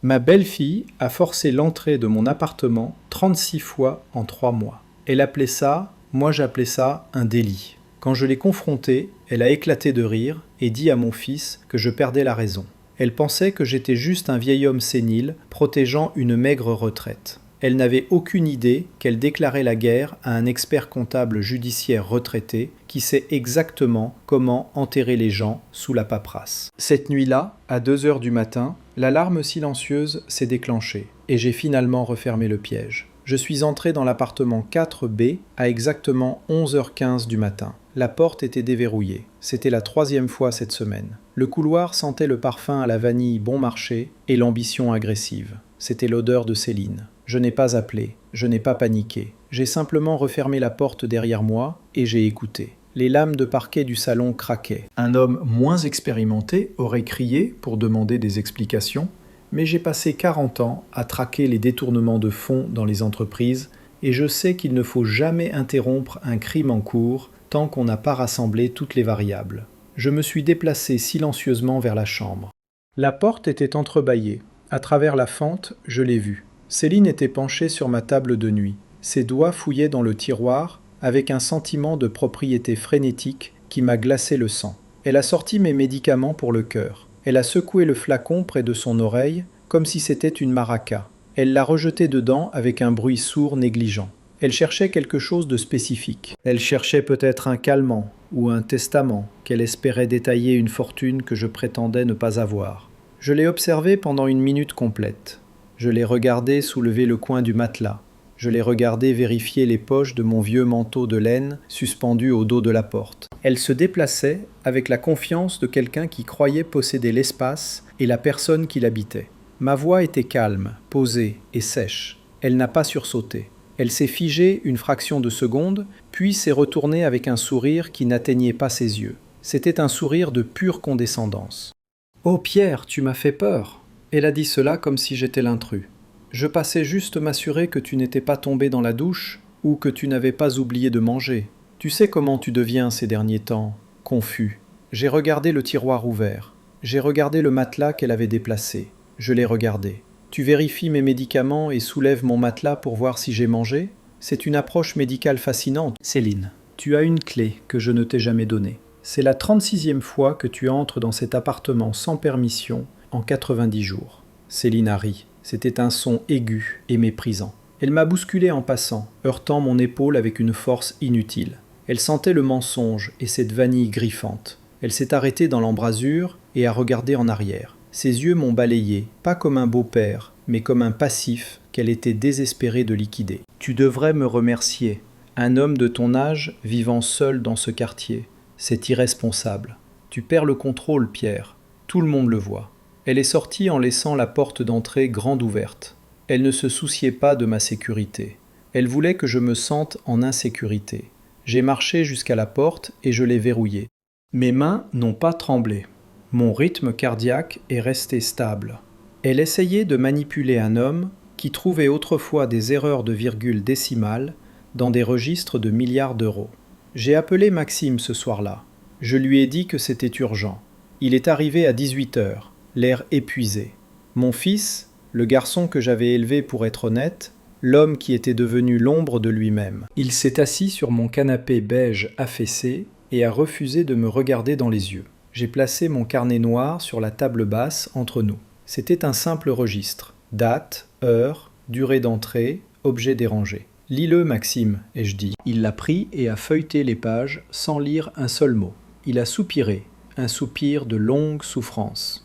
Ma belle-fille a forcé l'entrée de mon appartement 36 fois en 3 mois. Elle appelait ça, moi j'appelais ça un délit. Quand je l'ai confrontée, elle a éclaté de rire et dit à mon fils que je perdais la raison. Elle pensait que j'étais juste un vieil homme sénile protégeant une maigre retraite. Elle n'avait aucune idée qu'elle déclarait la guerre à un expert comptable judiciaire retraité qui sait exactement comment enterrer les gens sous la paperasse. Cette nuit-là, à 2 heures du matin, l'alarme silencieuse s'est déclenchée et j'ai finalement refermé le piège. Je suis entré dans l'appartement 4B à exactement 11h15 du matin. La porte était déverrouillée. C'était la 3e fois cette semaine. Le couloir sentait le parfum à la vanille bon marché et l'ambition agressive. C'était l'odeur de Céline. Je n'ai pas appelé, je n'ai pas paniqué. J'ai simplement refermé la porte derrière moi et j'ai écouté. Les lames de parquet du salon craquaient. Un homme moins expérimenté aurait crié pour demander des explications, mais j'ai passé 40 ans à traquer les détournements de fonds dans les entreprises et je sais qu'il ne faut jamais interrompre un crime en cours tant qu'on n'a pas rassemblé toutes les variables. Je me suis déplacé silencieusement vers la chambre. La porte était entrebâillée. À travers la fente, je l'ai vue. Céline était penchée sur ma table de nuit. Ses doigts fouillaient dans le tiroir avec un sentiment de propriété frénétique qui m'a glacé le sang. Elle a sorti mes médicaments pour le cœur. Elle a secoué le flacon près de son oreille comme si c'était une maraca. Elle l'a rejeté dedans avec un bruit sourd négligent. Elle cherchait quelque chose de spécifique. Elle cherchait peut-être un calmant ou un testament qu'elle espérait détailler une fortune que je prétendais ne pas avoir. Je l'ai observée pendant une minute complète. Je l'ai regardé soulever le coin du matelas. Je l'ai regardé vérifier les poches de mon vieux manteau de laine suspendu au dos de la porte. Elle se déplaçait avec la confiance de quelqu'un qui croyait posséder l'espace et la personne qui l'habitait. Ma voix était calme, posée et sèche. Elle n'a pas sursauté. Elle s'est figée une fraction de seconde, puis s'est retournée avec un sourire qui n'atteignait pas ses yeux. C'était un sourire de pure condescendance. « Oh Pierre, tu m'as fait peur !» Elle a dit cela comme si j'étais l'intrus. Je passais juste m'assurer que tu n'étais pas tombé dans la douche ou que tu n'avais pas oublié de manger. Tu sais comment tu deviens ces derniers temps, confus. J'ai regardé le tiroir ouvert. J'ai regardé le matelas qu'elle avait déplacé. Je l'ai regardé. Tu vérifies mes médicaments et soulèves mon matelas pour voir si j'ai mangé? C'est une approche médicale fascinante. Céline, tu as une clé que je ne t'ai jamais donnée. C'est la 36e fois que tu entres dans cet appartement sans permission en 90 jours. Céline a ri. C'était un son aigu et méprisant. Elle m'a bousculé en passant, heurtant mon épaule avec une force inutile. Elle sentait le mensonge et cette vanille griffante. Elle s'est arrêtée dans l'embrasure et a regardé en arrière. Ses yeux m'ont balayé, pas comme un beau-père, mais comme un passif qu'elle était désespérée de liquider. Tu devrais me remercier. Un homme de ton âge vivant seul dans ce quartier. C'est irresponsable. Tu perds le contrôle, Pierre. Tout le monde le voit. Elle est sortie en laissant la porte d'entrée grande ouverte. Elle ne se souciait pas de ma sécurité. Elle voulait que je me sente en insécurité. J'ai marché jusqu'à la porte et je l'ai verrouillée. Mes mains n'ont pas tremblé. Mon rythme cardiaque est resté stable. Elle essayait de manipuler un homme qui trouvait autrefois des erreurs de virgule décimale dans des registres de milliards d'euros. J'ai appelé Maxime ce soir-là. Je lui ai dit que c'était urgent. Il est arrivé à 18h. L'air épuisé. Mon fils, le garçon que j'avais élevé pour être honnête, l'homme qui était devenu l'ombre de lui-même. Il s'est assis sur mon canapé beige affaissé et a refusé de me regarder dans les yeux. J'ai placé mon carnet noir sur la table basse entre nous. C'était un simple registre. Date, heure, durée d'entrée, objet dérangé. « Lis-le, Maxime », ai-je dit. Il l'a pris et a feuilleté les pages sans lire un seul mot. Il a soupiré, un soupir de longue souffrance.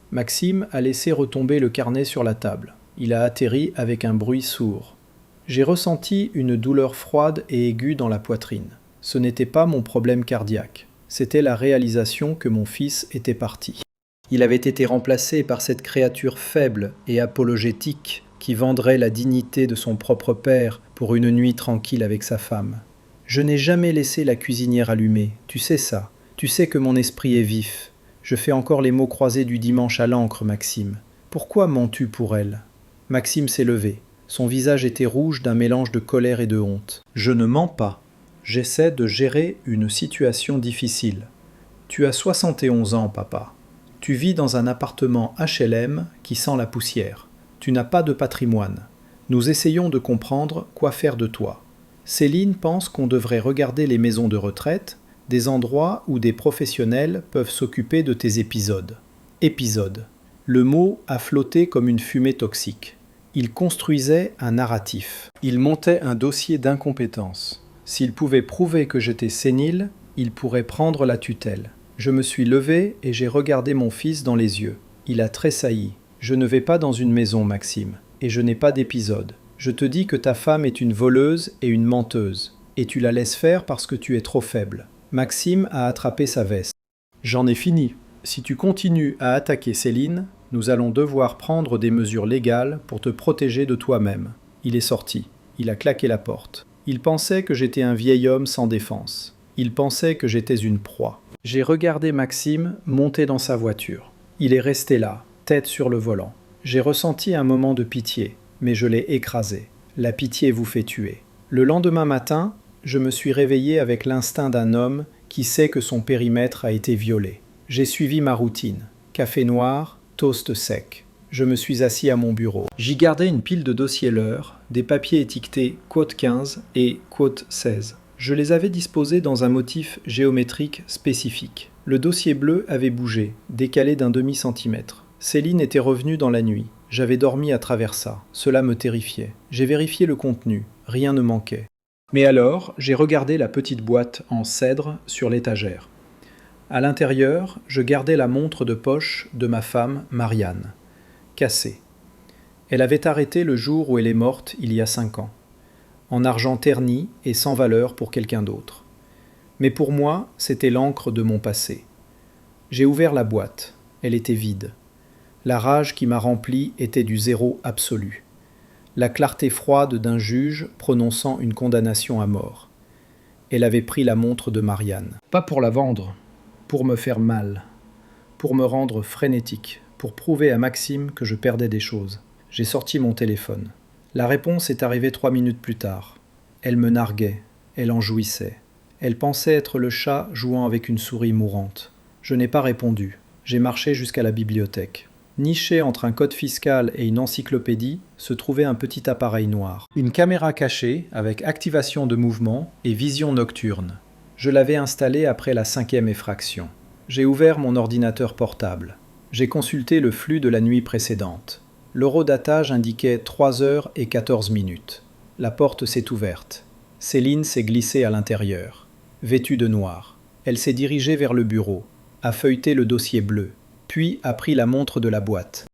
Maxime a laissé retomber le carnet sur la table. Il a atterri avec un bruit sourd. J'ai ressenti une douleur froide et aiguë dans la poitrine. Ce n'était pas mon problème cardiaque. C'était la réalisation que mon fils était parti. Il avait été remplacé par cette créature faible et apologétique qui vendrait la dignité de son propre père pour une nuit tranquille avec sa femme. Je n'ai jamais laissé la cuisinière allumée, tu sais ça. Tu sais que mon esprit est vif. Je fais encore les mots croisés du dimanche à l'encre, Maxime. Pourquoi mens-tu pour elle ? Maxime s'est levé. Son visage était rouge d'un mélange de colère et de honte. Je ne mens pas. J'essaie de gérer une situation difficile. Tu as 71 ans, papa. Tu vis dans un appartement HLM qui sent la poussière. Tu n'as pas de patrimoine. Nous essayons de comprendre quoi faire de toi. Céline pense qu'on devrait regarder les maisons de retraite, des endroits où des professionnels peuvent s'occuper de tes épisodes. Épisode. Le mot a flotté comme une fumée toxique. Il construisait un narratif. Il montait un dossier d'incompétence. S'il pouvait prouver que j'étais sénile, il pourrait prendre la tutelle. Je me suis levé et j'ai regardé mon fils dans les yeux. Il a tressailli. Je ne vais pas dans une maison, Maxime, et je n'ai pas d'épisode. Je te dis que ta femme est une voleuse et une menteuse, et tu la laisses faire parce que tu es trop faible. Maxime a attrapé sa veste. J'en ai fini. Si tu continues à attaquer Céline, nous allons devoir prendre des mesures légales pour te protéger de toi-même. Il est sorti. Il a claqué la porte. Il pensait que j'étais un vieil homme sans défense. Il pensait que j'étais une proie. J'ai regardé Maxime monter dans sa voiture. Il est resté là, tête sur le volant. J'ai ressenti un moment de pitié, mais je l'ai écrasé. La pitié vous fait tuer. Le lendemain matin, je me suis réveillé avec l'instinct d'un homme qui sait que son périmètre a été violé. J'ai suivi ma routine. Café noir, toast sec. Je me suis assis à mon bureau. J'y gardais une pile de dossiers L'Heure, des papiers étiquetés quote 15 et quote 16. Je les avais disposés dans un motif géométrique spécifique. Le dossier bleu avait bougé, décalé d'un demi-centimètre. Céline était revenue dans la nuit. J'avais dormi à travers ça. Cela me terrifiait. J'ai vérifié le contenu. Rien ne manquait. Mais alors, j'ai regardé la petite boîte en cèdre sur l'étagère. À l'intérieur, je gardais la montre de poche de ma femme, Marianne, cassée. Elle avait arrêté le jour où elle est morte il y a 5 ans, en argent terni et sans valeur pour quelqu'un d'autre. Mais pour moi, c'était l'encre de mon passé. J'ai ouvert la boîte, elle était vide. La rage qui m'a rempli était du zéro absolu. La clarté froide d'un juge prononçant une condamnation à mort. Elle avait pris la montre de Marianne. Pas pour la vendre, pour me faire mal, pour me rendre frénétique, pour prouver à Maxime que je perdais des choses. J'ai sorti mon téléphone. La réponse est arrivée 3 minutes plus tard. Elle me narguait, elle en jouissait. Elle pensait être le chat jouant avec une souris mourante. Je n'ai pas répondu. J'ai marché jusqu'à la bibliothèque. Niché entre un code fiscal et une encyclopédie, se trouvait un petit appareil noir. Une caméra cachée avec activation de mouvement et vision nocturne. Je l'avais installé après la 5e effraction. J'ai ouvert mon ordinateur portable. J'ai consulté le flux de la nuit précédente. L'horodatage indiquait 3h14. La porte s'est ouverte. Céline s'est glissée à l'intérieur, vêtue de noir. Elle s'est dirigée vers le bureau, a feuilleté le dossier bleu, puis a pris la montre de la boîte.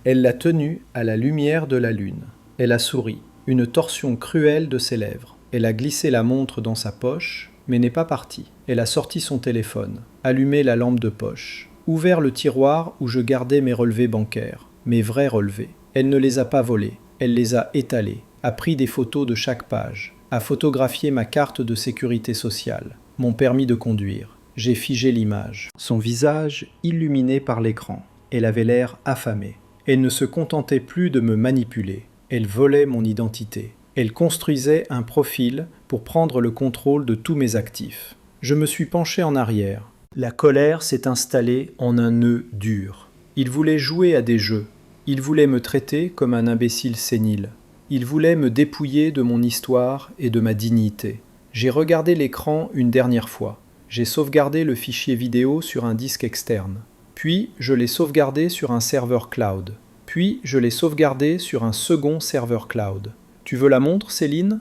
Elle l'a tenue à la lumière de la lune. Elle a souri, une torsion cruelle de ses lèvres. Elle a glissé la montre dans sa poche, mais n'est pas partie. Elle a sorti son téléphone, allumé la lampe de poche, ouvert le tiroir où je gardais mes relevés bancaires, mes vrais relevés. Elle ne les a pas volés, elle les a étalés, a pris des photos de chaque page, a photographié ma carte de sécurité sociale, mon permis de conduire. J'ai figé l'image. Son visage illuminé par l'écran. Elle avait l'air affamée. Elle ne se contentait plus de me manipuler. Elle volait mon identité. Elle construisait un profil pour prendre le contrôle de tous mes actifs. Je me suis penché en arrière. La colère s'est installée en un nœud dur. Il voulait jouer à des jeux. Il voulait me traiter comme un imbécile sénile. Il voulait me dépouiller de mon histoire et de ma dignité. J'ai regardé l'écran une dernière fois. J'ai sauvegardé le fichier vidéo sur un disque externe. Puis, je l'ai sauvegardé sur un serveur cloud. Puis, je l'ai sauvegardé sur un second serveur cloud. Tu veux la montre, Céline ?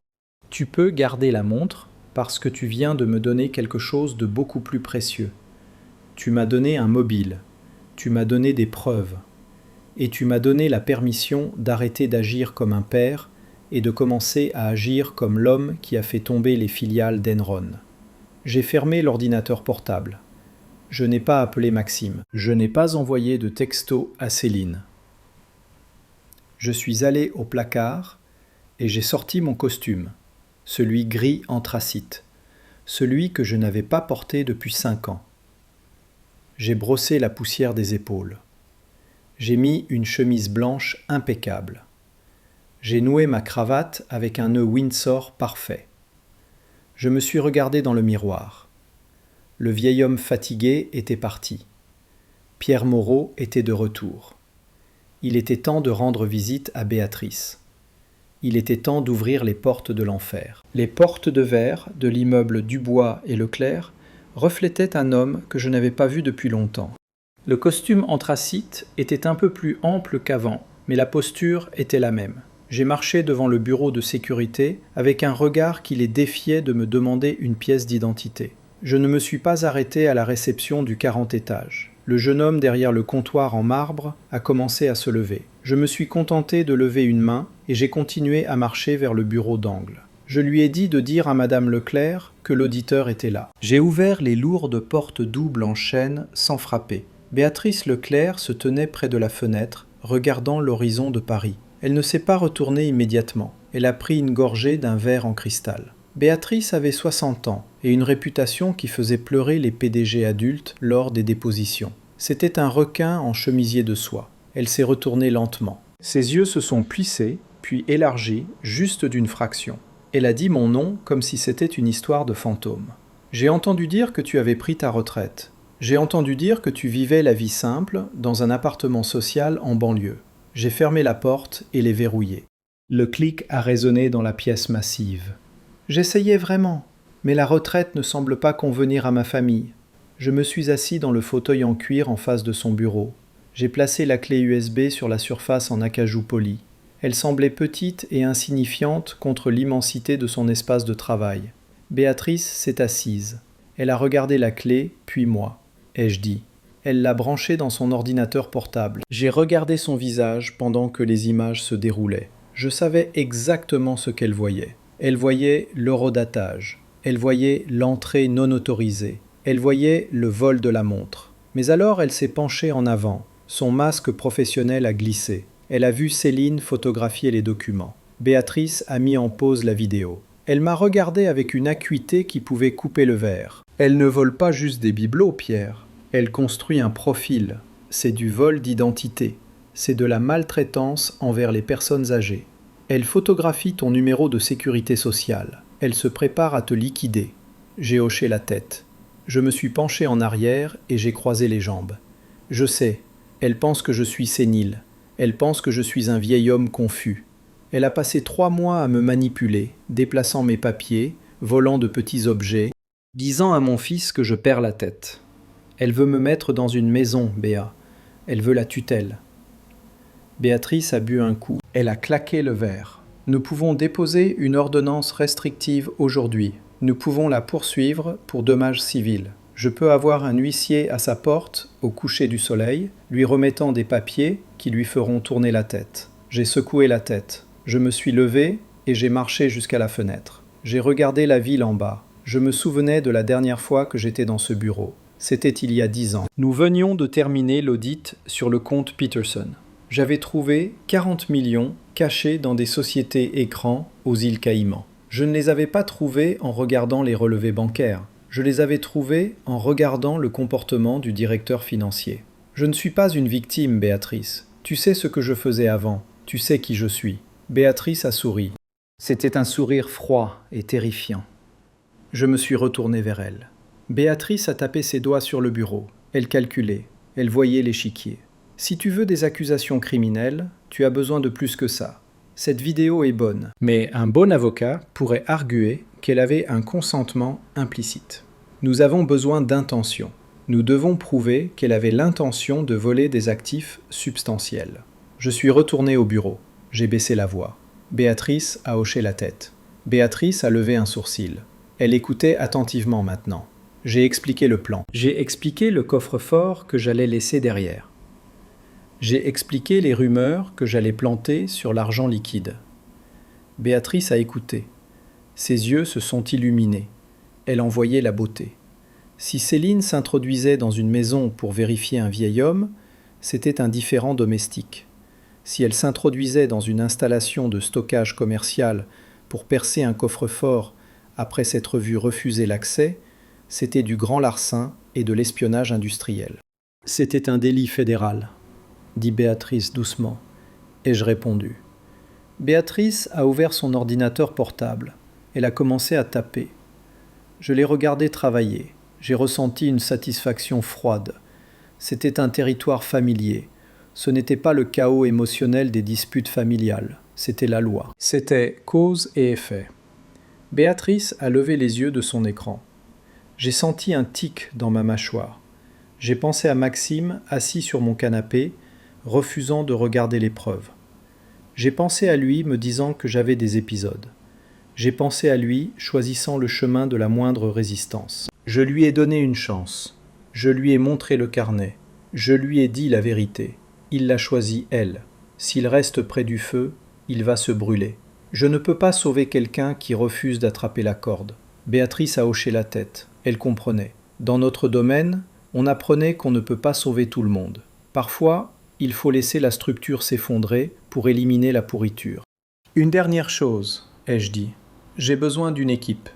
Tu peux garder la montre parce que tu viens de me donner quelque chose de beaucoup plus précieux. Tu m'as donné un mobile. Tu m'as donné des preuves. Et tu m'as donné la permission d'arrêter d'agir comme un père et de commencer à agir comme l'homme qui a fait tomber les filiales d'Enron. J'ai fermé l'ordinateur portable. Je n'ai pas appelé Maxime. Je n'ai pas envoyé de texto à Céline. Je suis allé au placard et j'ai sorti mon costume, celui gris anthracite, celui que je n'avais pas porté depuis 5 ans. J'ai brossé la poussière des épaules. J'ai mis une chemise blanche impeccable. J'ai noué ma cravate avec un nœud Windsor parfait. Je me suis regardé dans le miroir. Le vieil homme fatigué était parti. Pierre Moreau était de retour. Il était temps de rendre visite à Béatrice. Il était temps d'ouvrir les portes de l'enfer. Les portes de verre de l'immeuble Dubois et Leclerc reflétaient un homme que je n'avais pas vu depuis longtemps. Le costume anthracite était un peu plus ample qu'avant, mais la posture était la même. J'ai marché devant le bureau de sécurité avec un regard qui les défiait de me demander une pièce d'identité. Je ne me suis pas arrêté à la réception du 40 étages. Le jeune homme derrière le comptoir en marbre a commencé à se lever. Je me suis contenté de lever une main et j'ai continué à marcher vers le bureau d'angle. Je lui ai dit de dire à Madame Leclerc que l'auditeur était là. J'ai ouvert les lourdes portes doubles en chêne sans frapper. Béatrice Leclerc se tenait près de la fenêtre, regardant l'horizon de Paris. Elle ne s'est pas retournée immédiatement. Elle a pris une gorgée d'un verre en cristal. Béatrice avait 60 ans et une réputation qui faisait pleurer les PDG adultes lors des dépositions. C'était un requin en chemisier de soie. Elle s'est retournée lentement. Ses yeux se sont plissés, puis élargis, juste d'une fraction. Elle a dit mon nom comme si c'était une histoire de fantôme. J'ai entendu dire que tu avais pris ta retraite. J'ai entendu dire que tu vivais la vie simple dans un appartement social en banlieue. J'ai fermé la porte et l'ai verrouillée. Le clic a résonné dans la pièce massive. J'essayais vraiment, mais la retraite ne semble pas convenir à ma famille. Je me suis assis dans le fauteuil en cuir en face de son bureau. J'ai placé la clé USB sur la surface en acajou poli. Elle semblait petite et insignifiante contre l'immensité de son espace de travail. Béatrice s'est assise. Elle a regardé la clé, puis moi. Ai-je dit. Elle l'a branchée dans son ordinateur portable. J'ai regardé son visage pendant que les images se déroulaient. Je savais exactement ce qu'elle voyait. Elle voyait l'horodatage. Elle voyait l'entrée non autorisée. Elle voyait le vol de la montre. Mais alors elle s'est penchée en avant. Son masque professionnel a glissé. Elle a vu Céline photographier les documents. Béatrice a mis en pause la vidéo. Elle m'a regardé avec une acuité qui pouvait couper le verre. Elle ne vole pas juste des bibelots, Pierre. Elle construit un profil. C'est du vol d'identité. C'est de la maltraitance envers les personnes âgées. Elle photographie ton numéro de sécurité sociale. Elle se prépare à te liquider. J'ai hoché la tête. Je me suis penché en arrière et j'ai croisé les jambes. Je sais, elle pense que je suis sénile. Elle pense que je suis un vieil homme confus. Elle a passé 3 mois à me manipuler, déplaçant mes papiers, volant de petits objets, disant à mon fils que je perds la tête. Elle veut me mettre dans une maison, Béa. Elle veut la tutelle. Béatrice a bu un coup. Elle a claqué le verre. Nous pouvons déposer une ordonnance restrictive aujourd'hui. Nous pouvons la poursuivre pour dommages civils. Je peux avoir un huissier à sa porte au coucher du soleil, lui remettant des papiers qui lui feront tourner la tête. J'ai secoué la tête. Je me suis levé et j'ai marché jusqu'à la fenêtre. J'ai regardé la ville en bas. Je me souvenais de la dernière fois que j'étais dans ce bureau. C'était il y a 10 ans. Nous venions de terminer l'audit sur le compte Peterson. J'avais trouvé 40 millions cachés dans des sociétés écrans aux îles Caïmans. Je ne les avais pas trouvés en regardant les relevés bancaires. Je les avais trouvés en regardant le comportement du directeur financier. Je ne suis pas une victime, Béatrice. Tu sais ce que je faisais avant. Tu sais qui je suis. Béatrice a souri. C'était un sourire froid et terrifiant. Je me suis retourné vers elle. Béatrice a tapé ses doigts sur le bureau. Elle calculait. Elle voyait l'échiquier. Si tu veux des accusations criminelles, tu as besoin de plus que ça. Cette vidéo est bonne, mais un bon avocat pourrait arguer qu'elle avait un consentement implicite. Nous avons besoin d'intention. Nous devons prouver qu'elle avait l'intention de voler des actifs substantiels. Je suis retourné au bureau. J'ai baissé la voix. Béatrice a hoché la tête. Béatrice a levé un sourcil. Elle écoutait attentivement maintenant. J'ai expliqué le plan. J'ai expliqué le coffre-fort que j'allais laisser derrière. J'ai expliqué les rumeurs que j'allais planter sur l'argent liquide. Béatrice a écouté. Ses yeux se sont illuminés. Elle en voyait la beauté. Si Céline s'introduisait dans une maison pour vérifier un vieil homme, c'était un différend domestique. Si elle s'introduisait dans une installation de stockage commercial pour percer un coffre-fort après s'être vue refuser l'accès, c'était du grand larcin et de l'espionnage industriel. C'était un délit fédéral, dit Béatrice doucement. Ai-je répondu. Béatrice a ouvert son ordinateur portable. Elle a commencé à taper. Je l'ai regardée travailler. J'ai ressenti une satisfaction froide. C'était un territoire familier. Ce n'était pas le chaos émotionnel des disputes familiales, c'était la loi. C'était cause et effet. Béatrice a levé les yeux de son écran. J'ai senti un tic dans ma mâchoire. J'ai pensé à Maxime, assis sur mon canapé, refusant de regarder l'épreuve. J'ai pensé à lui me disant que j'avais des épisodes. J'ai pensé à lui choisissant le chemin de la moindre résistance. Je lui ai donné une chance. Je lui ai montré le carnet. Je lui ai dit la vérité. Il l'a choisi, elle. S'il reste près du feu, il va se brûler. Je ne peux pas sauver quelqu'un qui refuse d'attraper la corde. Béatrice a hoché la tête. Elle comprenait. Dans notre domaine, on apprenait qu'on ne peut pas sauver tout le monde. Parfois, il faut laisser la structure s'effondrer pour éliminer la pourriture. Une dernière chose, ai-je dit. J'ai besoin d'une équipe.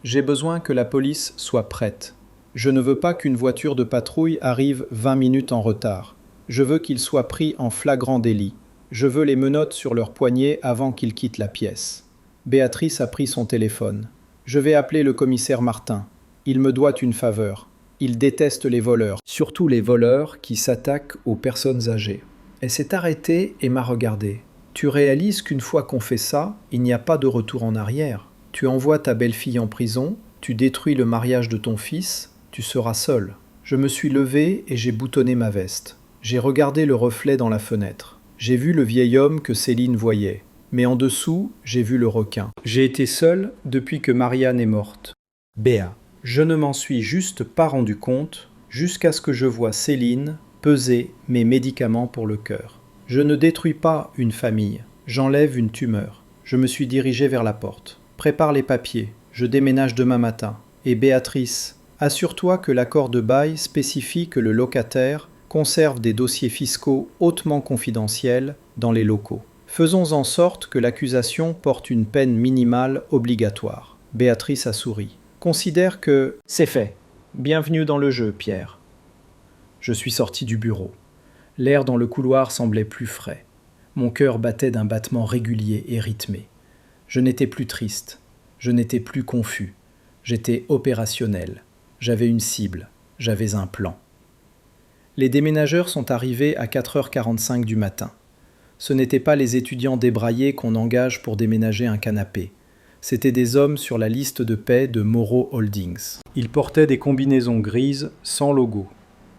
J'ai besoin que la police soit prête. Je ne veux pas qu'une voiture de patrouille arrive 20 minutes en retard. Je veux qu'ils soient pris en flagrant délit. Je veux les menottes sur leurs poignets avant qu'ils quittent la pièce. Béatrice a pris son téléphone. Je vais appeler le commissaire Martin. Il me doit une faveur. Il déteste les voleurs, surtout les voleurs qui s'attaquent aux personnes âgées. Elle s'est arrêtée et m'a regardé. Tu réalises qu'une fois qu'on fait ça, il n'y a pas de retour en arrière. Tu envoies ta belle-fille en prison, tu détruis le mariage de ton fils, tu seras seul. Je me suis levé et j'ai boutonné ma veste. J'ai regardé le reflet dans la fenêtre. J'ai vu le vieil homme que Céline voyait. Mais en dessous, j'ai vu le requin. J'ai été seul depuis que Marianne est morte. Béa. Je ne m'en suis juste pas rendu compte jusqu'à ce que je vois Céline peser mes médicaments pour le cœur. Je ne détruis pas une famille, j'enlève une tumeur. Je me suis dirigé vers la porte. Prépare les papiers, je déménage demain matin. Et Béatrice, assure-toi que l'accord de bail spécifie que le locataire conserve des dossiers fiscaux hautement confidentiels dans les locaux. Faisons en sorte que l'accusation porte une peine minimale obligatoire. Béatrice a souri. Considère que c'est fait. Bienvenue dans le jeu, Pierre. Je suis sorti du bureau. L'air dans le couloir semblait plus frais. Mon cœur battait d'un battement régulier et rythmé. Je n'étais plus triste. Je n'étais plus confus. J'étais opérationnel. J'avais une cible. J'avais un plan. Les déménageurs sont arrivés à 4h45 du matin. Ce n'étaient pas les étudiants débraillés qu'on engage pour déménager un canapé. C'étaient des hommes sur la liste de paie de Moreau Holdings. Ils portaient des combinaisons grises sans logo.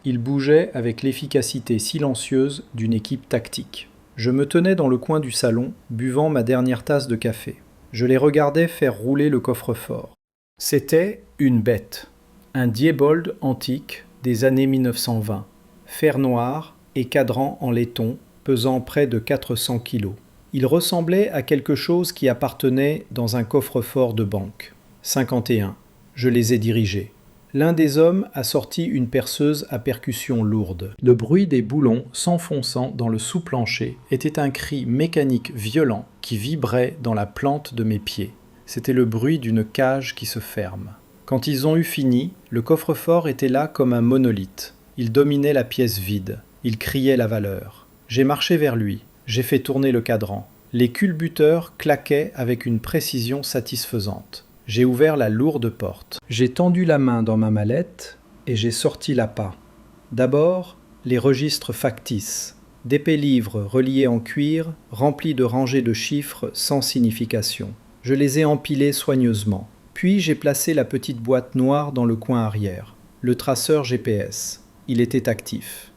Ils bougeaient avec l'efficacité silencieuse d'une équipe tactique. Je me tenais dans le coin du salon, buvant ma dernière tasse de café. Je les regardais faire rouler le coffre-fort. C'était une bête. Un Diebold antique des années 1920. Fer noir et cadran en laiton, pesant près de 400 kilos. Il ressemblait à quelque chose qui appartenait dans un coffre-fort de banque. 51. Je les ai dirigés. L'un des hommes a sorti une perceuse à percussion lourde. Le bruit des boulons s'enfonçant dans le sous-plancher était un cri mécanique violent qui vibrait dans la plante de mes pieds. C'était le bruit d'une cage qui se ferme. Quand ils ont eu fini, le coffre-fort était là comme un monolithe. Il dominait la pièce vide. Il criait la valeur. J'ai marché vers lui. J'ai fait tourner le cadran. Les culbuteurs claquaient avec une précision satisfaisante. J'ai ouvert la lourde porte. J'ai tendu la main dans ma mallette et j'ai sorti l'appât. D'abord, les registres factices. D'épais livres reliés en cuir, remplis de rangées de chiffres sans signification. Je les ai empilés soigneusement. Puis j'ai placé la petite boîte noire dans le coin arrière. Le traceur GPS. Il était actif.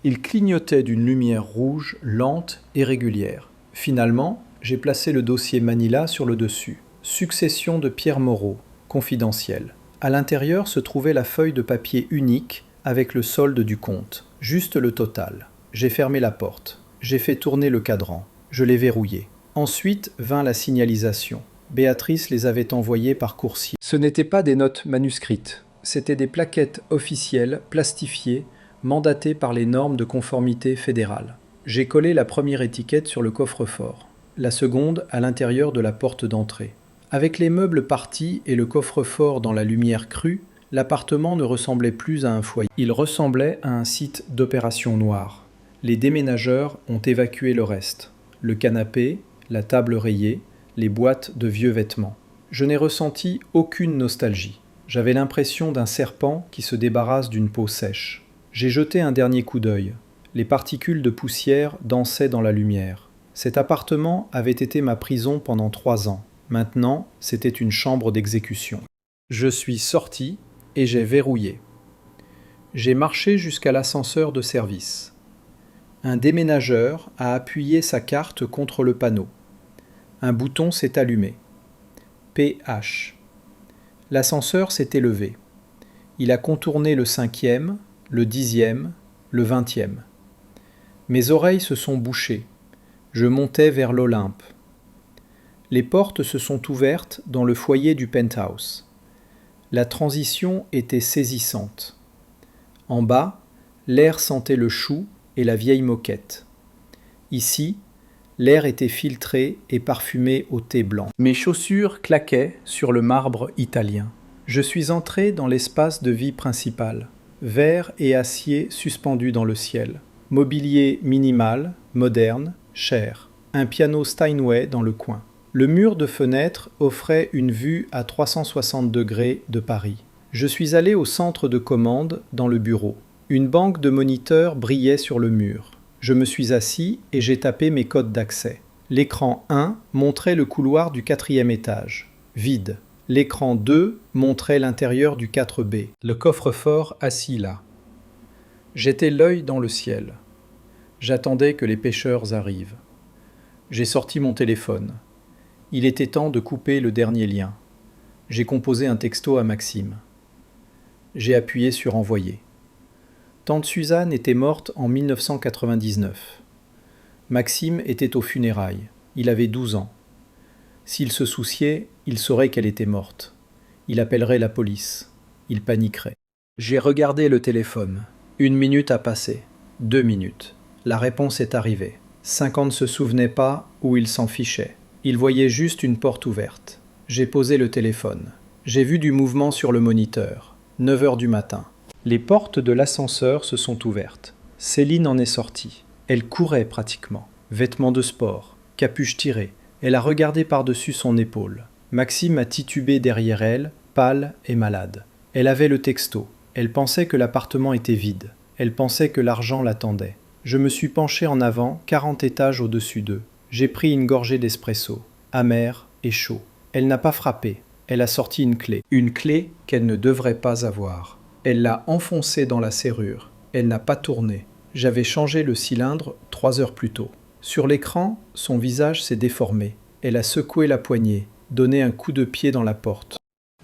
Il clignotait d'une lumière rouge, lente et régulière. Finalement, j'ai placé le dossier Manila sur le dessus. Succession de Pierre Moreau, confidentiel. À l'intérieur se trouvait la feuille de papier unique avec le solde du compte. Juste le total. J'ai fermé la porte. J'ai fait tourner le cadran. Je l'ai verrouillé. Ensuite vint la signalisation. Béatrice les avait envoyées par coursier. Ce n'étaient pas des notes manuscrites. C'étaient des plaquettes officielles, plastifiées, mandatées par les normes de conformité fédérales. J'ai collé la première étiquette sur le coffre-fort, la seconde à l'intérieur de la porte d'entrée. Avec les meubles partis et le coffre-fort dans la lumière crue, l'appartement ne ressemblait plus à un foyer. Il ressemblait à un site d'opération noire. Les déménageurs ont évacué le reste. Le canapé, la table rayée, les boîtes de vieux vêtements. Je n'ai ressenti aucune nostalgie. J'avais l'impression d'un serpent qui se débarrasse d'une peau sèche. J'ai jeté un dernier coup d'œil. Les particules de poussière dansaient dans la lumière. Cet appartement avait été ma prison pendant 3 ans. Maintenant, c'était une chambre d'exécution. Je suis sorti et j'ai verrouillé. J'ai marché jusqu'à l'ascenseur de service. Un déménageur a appuyé sa carte contre le panneau. Un bouton s'est allumé. PH. L'ascenseur s'est élevé. Il a contourné le 5e, le 10e, le 20e. Mes oreilles se sont bouchées. Je montais vers l'Olympe. Les portes se sont ouvertes dans le foyer du penthouse. La transition était saisissante. En bas, l'air sentait le chou et la vieille moquette. Ici, l'air était filtré et parfumé au thé blanc. Mes chaussures claquaient sur le marbre italien. Je suis entré dans l'espace de vie principal. Verre et acier suspendus dans le ciel. Mobilier minimal, moderne, cher. Un piano Steinway dans le coin. Le mur de fenêtre offrait une vue à 360 degrés de Paris. Je suis allé au centre de commande, dans le bureau. Une banque de moniteurs brillait sur le mur. Je me suis assis et j'ai tapé mes codes d'accès. L'écran 1 montrait le couloir du 4e étage. Vide. L'écran 2 montrait l'intérieur du 4B. Le coffre-fort assis là. J'étais l'œil dans le ciel. J'attendais que les pêcheurs arrivent. J'ai sorti mon téléphone. Il était temps de couper le dernier lien. J'ai composé un texto à Maxime. J'ai appuyé sur envoyer. Tante Suzanne était morte en 1999. Maxime était aux funérailles. Il avait 12 ans. S'il se souciait, il saurait qu'elle était morte. Il appellerait la police. Il paniquerait. J'ai regardé le téléphone. 1 minute a passé. 2 minutes. La réponse est arrivée. 50 ne se souvenait pas ou il s'en fichait. Il voyait juste une porte ouverte. J'ai posé le téléphone. J'ai vu du mouvement sur le moniteur. 9 heures du matin. Les portes de l'ascenseur se sont ouvertes. Céline en est sortie. Elle courait pratiquement. Vêtements de sport, capuche tirée. Elle a regardé par-dessus son épaule. Maxime a titubé derrière elle, pâle et malade. Elle avait le texto. Elle pensait que l'appartement était vide. Elle pensait que l'argent l'attendait. Je me suis penché en avant, 40 étages au-dessus d'eux. J'ai pris une gorgée d'espresso, amer et chaud. Elle n'a pas frappé. Elle a sorti une clé. Une clé qu'elle ne devrait pas avoir. Elle l'a enfoncée dans la serrure. Elle n'a pas tourné. J'avais changé le cylindre 3 heures plus tôt. Sur l'écran, son visage s'est déformé. Elle a secoué la poignée, donné un coup de pied dans la porte.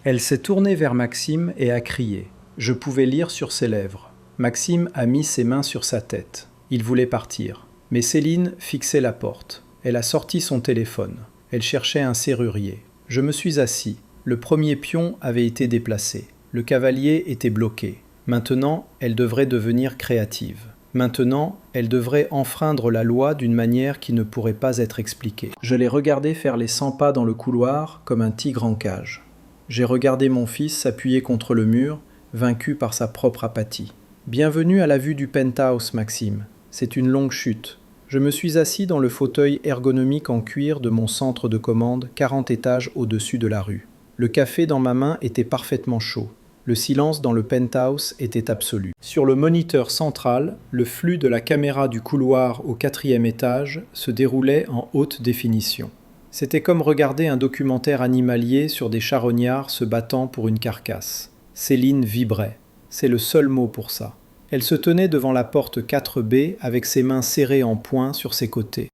Elle s'est tournée vers Maxime et a crié. Je pouvais lire sur ses lèvres. Maxime a mis ses mains sur sa tête. Il voulait partir. Mais Céline fixait la porte. Elle a sorti son téléphone. Elle cherchait un serrurier. Je me suis assis. Le premier pion avait été déplacé. Le cavalier était bloqué. Maintenant, elle devrait devenir créative. Maintenant, elle devrait enfreindre la loi d'une manière qui ne pourrait pas être expliquée. Je l'ai regardé faire les 100 pas dans le couloir comme un tigre en cage. J'ai regardé mon fils s'appuyer contre le mur, vaincu par sa propre apathie. Bienvenue à la vue du penthouse, Maxime. C'est une longue chute. Je me suis assis dans le fauteuil ergonomique en cuir de mon centre de commande, 40 étages au-dessus de la rue. Le café dans ma main était parfaitement chaud. Le silence dans le penthouse était absolu. Sur le moniteur central, le flux de la caméra du couloir au 4e étage se déroulait en haute définition. C'était comme regarder un documentaire animalier sur des charognards se battant pour une carcasse. Céline vibrait. C'est le seul mot pour ça. Elle se tenait devant la porte 4B avec ses mains serrées en poing sur ses côtés.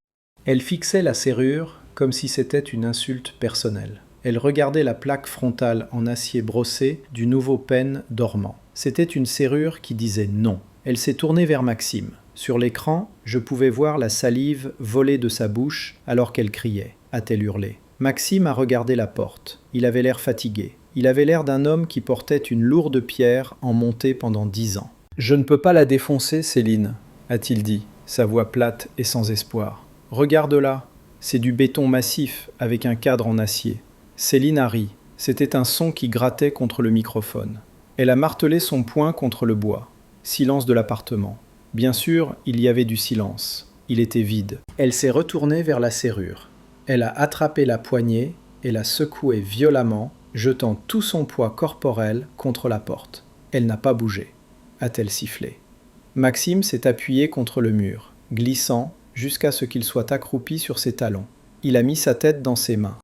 Elle fixait la serrure comme si c'était une insulte personnelle. Elle regardait la plaque frontale en acier brossé du nouveau Pen dormant. C'était une serrure qui disait non. Elle s'est tournée vers Maxime. Sur l'écran, je pouvais voir la salive voler de sa bouche alors qu'elle criait, a-t-elle hurlé. Maxime a regardé la porte. Il avait l'air fatigué. Il avait l'air d'un homme qui portait une lourde pierre en montée pendant 10 ans. « Je ne peux pas la défoncer, Céline, » a-t-il dit, sa voix plate et sans espoir. « Regarde-la, c'est du béton massif avec un cadre en acier. » Céline a ri. C'était un son qui grattait contre le microphone. Elle a martelé son poing contre le bois. Silence de l'appartement. Bien sûr, il y avait du silence. Il était vide. Elle s'est retournée vers la serrure. Elle a attrapé la poignée et l'a secouée violemment, jetant tout son poids corporel contre la porte. Elle n'a pas bougé. A-t-elle sifflé. Maxime s'est appuyé contre le mur, glissant jusqu'à ce qu'il soit accroupi sur ses talons. Il a mis sa tête dans ses mains.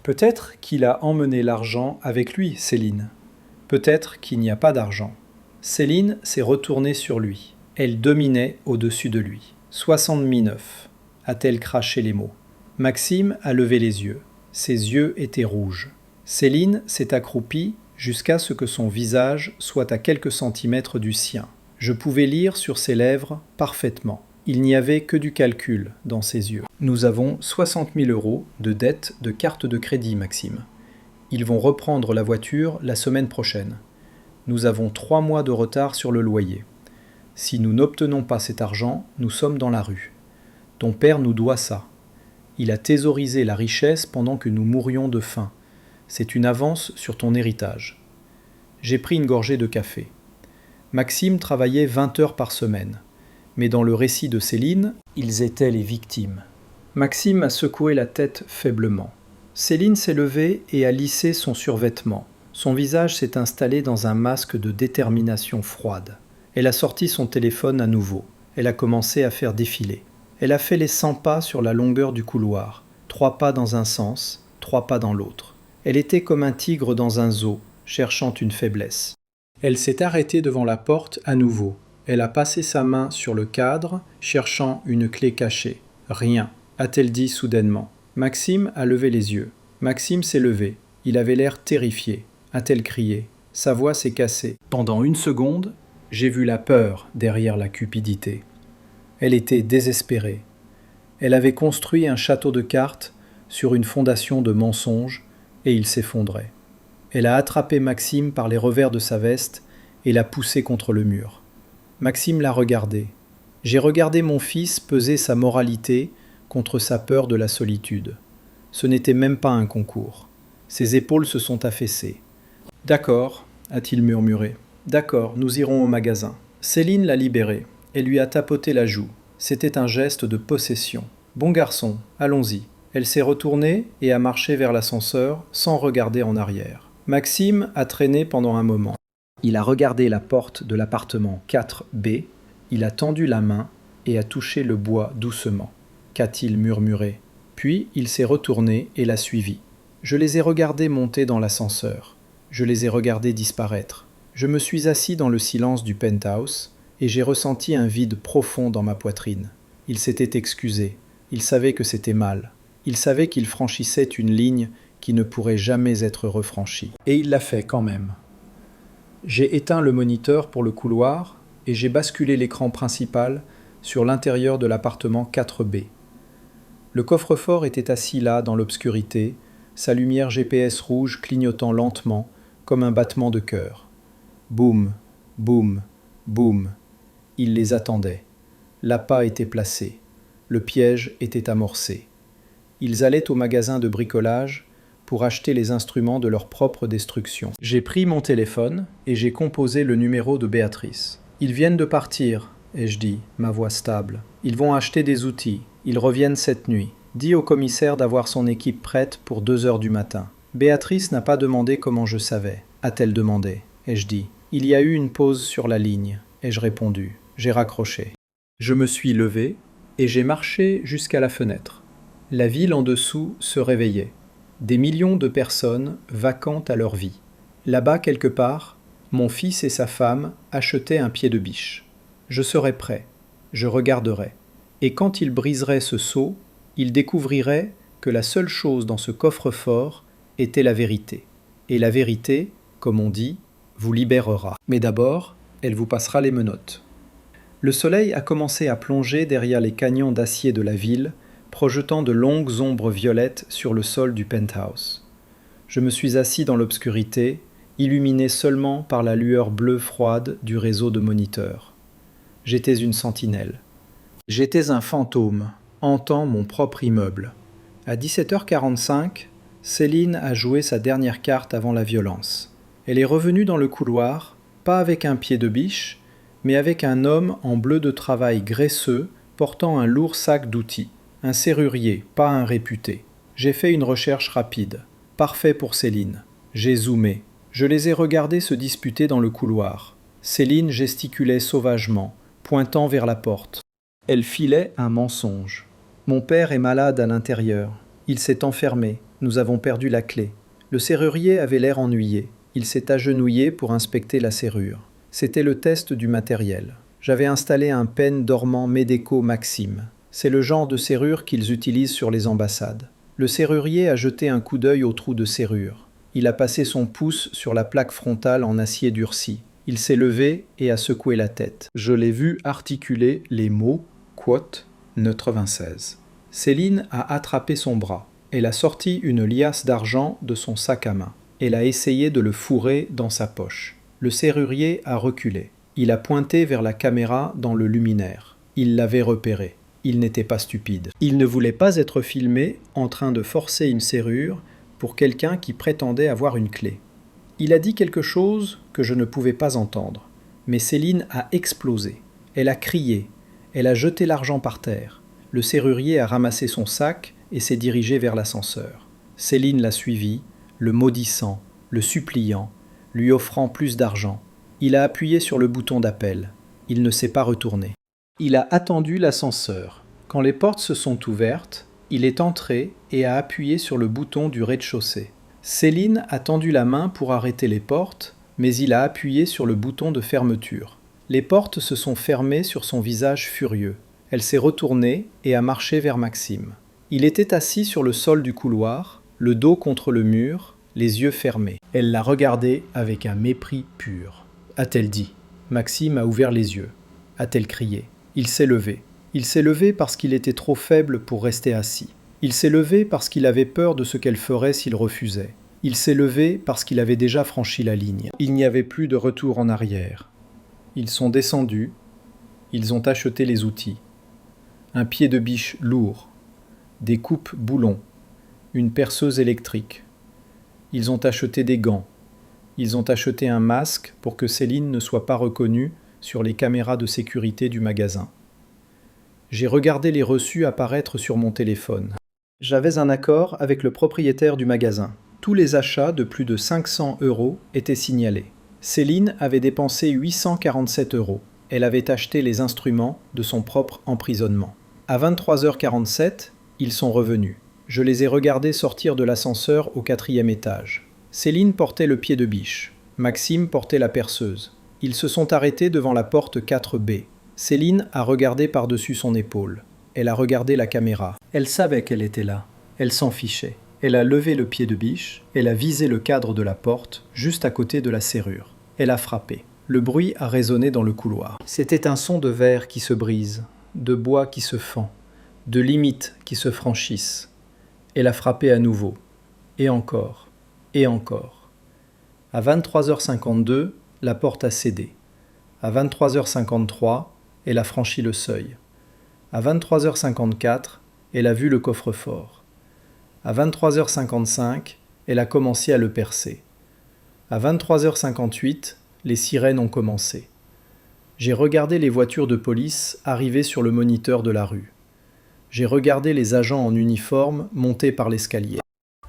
Peut-être qu'il a emmené l'argent avec lui, Céline. Peut-être qu'il n'y a pas d'argent. Céline s'est retournée sur lui. Elle dominait au-dessus de lui. 79, a-t-elle craché les mots. Maxime a levé les yeux. Ses yeux étaient rouges. Céline s'est accroupie jusqu'à ce que son visage soit à quelques centimètres du sien. Je pouvais lire sur ses lèvres parfaitement. Il n'y avait que du calcul dans ses yeux. Nous avons 60 000 € de dette de carte de crédit, Maxime. Ils vont reprendre la voiture la semaine prochaine. Nous avons 3 mois de retard sur le loyer. Si nous n'obtenons pas cet argent, nous sommes dans la rue. Ton père nous doit ça. Il a thésaurisé la richesse pendant que nous mourions de faim. C'est une avance sur ton héritage. J'ai pris une gorgée de café. Maxime travaillait 20 heures par semaine. Mais dans le récit de Céline, ils étaient les victimes. Maxime a secoué la tête faiblement. Céline s'est levée et a lissé son survêtement. Son visage s'est installé dans un masque de détermination froide. Elle a sorti son téléphone à nouveau. Elle a commencé à faire défiler. Elle a fait les 100 pas sur la longueur du couloir. 3 pas dans un sens, 3 pas dans l'autre. Elle était comme un tigre dans un zoo, cherchant une faiblesse. Elle s'est arrêtée devant la porte à nouveau. Elle a passé sa main sur le cadre, cherchant une clé cachée. Rien, a-t-elle dit soudainement. Maxime a levé les yeux. Maxime s'est levé. Il avait l'air terrifié. A-t-elle crié. Sa voix s'est cassée. Pendant une seconde, j'ai vu la peur derrière la cupidité. Elle était désespérée. Elle avait construit un château de cartes sur une fondation de mensonges et il s'effondrait. Elle a attrapé Maxime par les revers de sa veste et l'a poussé contre le mur. Maxime l'a regardé. J'ai regardé mon fils peser sa moralité contre sa peur de la solitude. Ce n'était même pas un concours. Ses épaules se sont affaissées. « D'accord », a-t-il murmuré. « D'accord, nous irons au magasin. » Céline l'a libéré. Elle lui a tapoté la joue. C'était un geste de possession. « Bon garçon, allons-y. » Elle s'est retournée et a marché vers l'ascenseur sans regarder en arrière. Maxime a traîné pendant un moment. Il a regardé la porte de l'appartement 4B, il a tendu la main et a touché le bois doucement. Qu'a-t-il murmuré? Puis il s'est retourné et l'a suivi. Je les ai regardés monter dans l'ascenseur. Je les ai regardés disparaître. Je me suis assis dans le silence du penthouse et j'ai ressenti un vide profond dans ma poitrine. Il s'était excusé. Il savait que c'était mal. Il savait qu'il franchissait une ligne qui ne pourrait jamais être refranchie. Et il l'a fait quand même. J'ai éteint le moniteur pour le couloir et j'ai basculé l'écran principal sur l'intérieur de l'appartement 4B. Le coffre-fort était assis là dans l'obscurité, sa lumière GPS rouge clignotant lentement comme un battement de cœur. Boum, boum, boum. Il les attendait. L'appât était placé. Le piège était amorcé. Ils allaient au magasin de bricolage pour acheter les instruments de leur propre destruction. J'ai pris mon téléphone et j'ai composé le numéro de Béatrice. « Ils viennent de partir », ai-je dit, ma voix stable. « Ils vont acheter des outils. Ils reviennent cette nuit. Dis au commissaire d'avoir son équipe prête pour 2 heures du matin. » Béatrice n'a pas demandé comment je savais. A-t-elle demandé, ai-je dit. Il y a eu une pause sur la ligne, ai-je répondu. J'ai raccroché. Je me suis levé et j'ai marché jusqu'à la fenêtre. La ville en dessous se réveillait. Des millions de personnes vaquant à leur vie. Là-bas, quelque part, mon fils et sa femme achetaient un pied de biche. Je serais prêt, je regarderais. Et quand il briserait ce seau, il découvrirait que la seule chose dans ce coffre-fort était la vérité. Et la vérité, comme on dit, vous libérera. Mais d'abord, elle vous passera les menottes. Le soleil a commencé à plonger derrière les canyons d'acier de la ville, projetant de longues ombres violettes sur le sol du penthouse. Je me suis assis dans l'obscurité, illuminé seulement par la lueur bleue froide du réseau de moniteurs. J'étais une sentinelle. J'étais un fantôme, hantant mon propre immeuble. À 17h45, Céline a joué sa dernière carte avant la violence. Elle est revenue dans le couloir, pas avec un pied de biche, mais avec un homme en bleu de travail graisseux portant un lourd sac d'outils. Un serrurier, pas un réputé. J'ai fait une recherche rapide. Parfait pour Céline. J'ai zoomé. Je les ai regardés se disputer dans le couloir. Céline gesticulait sauvagement, pointant vers la porte. Elle filait un mensonge. Mon père est malade à l'intérieur. Il s'est enfermé. Nous avons perdu la clé. Le serrurier avait l'air ennuyé. Il s'est agenouillé pour inspecter la serrure. C'était le test du matériel. J'avais installé un pen dormant Medeco Maxim. C'est le genre de serrure qu'ils utilisent sur les ambassades. Le serrurier a jeté un coup d'œil au trou de serrure. Il a passé son pouce sur la plaque frontale en acier durci. Il s'est levé et a secoué la tête. Je l'ai vu articuler les mots « quote 96 ». Céline a attrapé son bras. Elle a sorti une liasse d'argent de son sac à main. Elle a essayé de le fourrer dans sa poche. Le serrurier a reculé. Il a pointé vers la caméra dans le luminaire. Il l'avait repéré. Il n'était pas stupide. Il ne voulait pas être filmé en train de forcer une serrure pour quelqu'un qui prétendait avoir une clé. Il a dit quelque chose que je ne pouvais pas entendre. Mais Céline a explosé. Elle a crié. Elle a jeté l'argent par terre. Le serrurier a ramassé son sac et s'est dirigé vers l'ascenseur. Céline l'a suivi, le maudissant, le suppliant, lui offrant plus d'argent. Il a appuyé sur le bouton d'appel. Il ne s'est pas retourné. Il a attendu l'ascenseur. Quand les portes se sont ouvertes, il est entré et a appuyé sur le bouton du rez-de-chaussée. Céline a tendu la main pour arrêter les portes, mais il a appuyé sur le bouton de fermeture. Les portes se sont fermées sur son visage furieux. Elle s'est retournée et a marché vers Maxime. Il était assis sur le sol du couloir, le dos contre le mur, les yeux fermés. Elle l'a regardé avec un mépris pur. A-t-elle dit ? Maxime a ouvert les yeux. A-t-elle crié ? Il s'est levé. Il s'est levé parce qu'il était trop faible pour rester assis. Il s'est levé parce qu'il avait peur de ce qu'elle ferait s'il refusait. Il s'est levé parce qu'il avait déjà franchi la ligne. Il n'y avait plus de retour en arrière. Ils sont descendus. Ils ont acheté les outils. Un pied de biche lourd. Des coupes boulons. Une perceuse électrique. Ils ont acheté des gants. Ils ont acheté un masque pour que Céline ne soit pas reconnue sur les caméras de sécurité du magasin. J'ai regardé les reçus apparaître sur mon téléphone. J'avais un accord avec le propriétaire du magasin. Tous les achats de plus de 500 € étaient signalés. Céline avait dépensé 847 €. Elle avait acheté les instruments de son propre emprisonnement. À 23h47, ils sont revenus. Je les ai regardés sortir de l'ascenseur au 4e étage. Céline portait le pied de biche. Maxime portait la perceuse. Ils se sont arrêtés devant la porte 4B. Céline a regardé par-dessus son épaule. Elle a regardé la caméra. Elle savait qu'elle était là. Elle s'en fichait. Elle a levé le pied de biche. Elle a visé le cadre de la porte, juste à côté de la serrure. Elle a frappé. Le bruit a résonné dans le couloir. C'était un son de verre qui se brise, de bois qui se fend, de limites qui se franchissent. Elle a frappé à nouveau. Et encore. Et encore. À 23h52, la porte a cédé. À 23h53, elle a franchi le seuil. À 23h54, elle a vu le coffre-fort. À 23h55, elle a commencé à le percer. À 23h58, les sirènes ont commencé. J'ai regardé les voitures de police arriver sur le moniteur de la rue. J'ai regardé les agents en uniforme monter par l'escalier.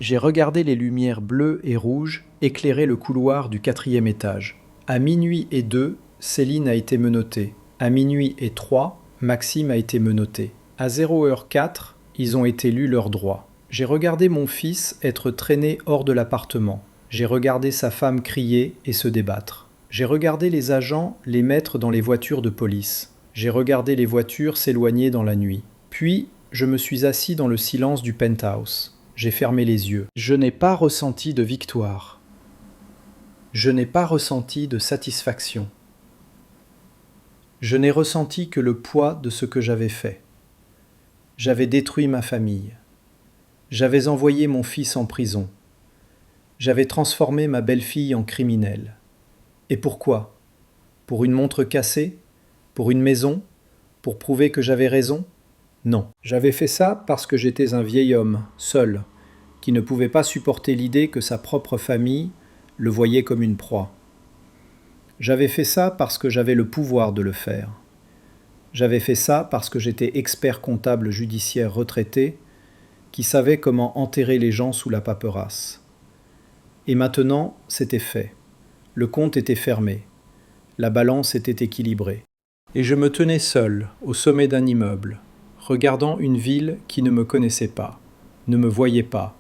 J'ai regardé les lumières bleues et rouges éclairer le couloir du 4e étage. À minuit et 2, Céline a été menottée. À minuit et 3, Maxime a été menotté. À 0h04, ils ont été lus leurs droits. J'ai regardé mon fils être traîné hors de l'appartement. J'ai regardé sa femme crier et se débattre. J'ai regardé les agents les mettre dans les voitures de police. J'ai regardé les voitures s'éloigner dans la nuit. Puis, je me suis assis dans le silence du penthouse. J'ai fermé les yeux. Je n'ai pas ressenti de victoire. Je n'ai pas ressenti de satisfaction. Je n'ai ressenti que le poids de ce que j'avais fait. J'avais détruit ma famille. J'avais envoyé mon fils en prison. J'avais transformé ma belle-fille en criminelle. Et pourquoi ? Pour une montre cassée ? Pour une maison ? Pour prouver que j'avais raison ? Non. J'avais fait ça parce que j'étais un vieil homme, seul, qui ne pouvait pas supporter l'idée que sa propre famille le voyait comme une proie. J'avais fait ça parce que j'avais le pouvoir de le faire. J'avais fait ça parce que j'étais expert comptable judiciaire retraité qui savait comment enterrer les gens sous la paperasse. Et maintenant, c'était fait. Le compte était fermé. La balance était équilibrée. Et je me tenais seul, au sommet d'un immeuble, regardant une ville qui ne me connaissait pas, ne me voyait pas,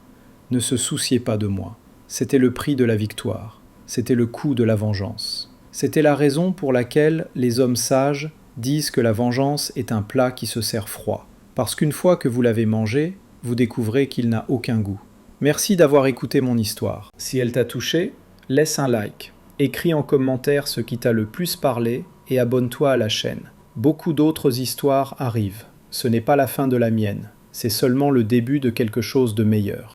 ne se souciait pas de moi. C'était le prix de la victoire, c'était le coût de la vengeance. C'était la raison pour laquelle les hommes sages disent que la vengeance est un plat qui se sert froid, parce qu'une fois que vous l'avez mangé, vous découvrez qu'il n'a aucun goût. Merci d'avoir écouté mon histoire. Si elle t'a touché, laisse un like, écris en commentaire ce qui t'a le plus parlé et abonne-toi à la chaîne. Beaucoup d'autres histoires arrivent. Ce n'est pas la fin de la mienne, c'est seulement le début de quelque chose de meilleur.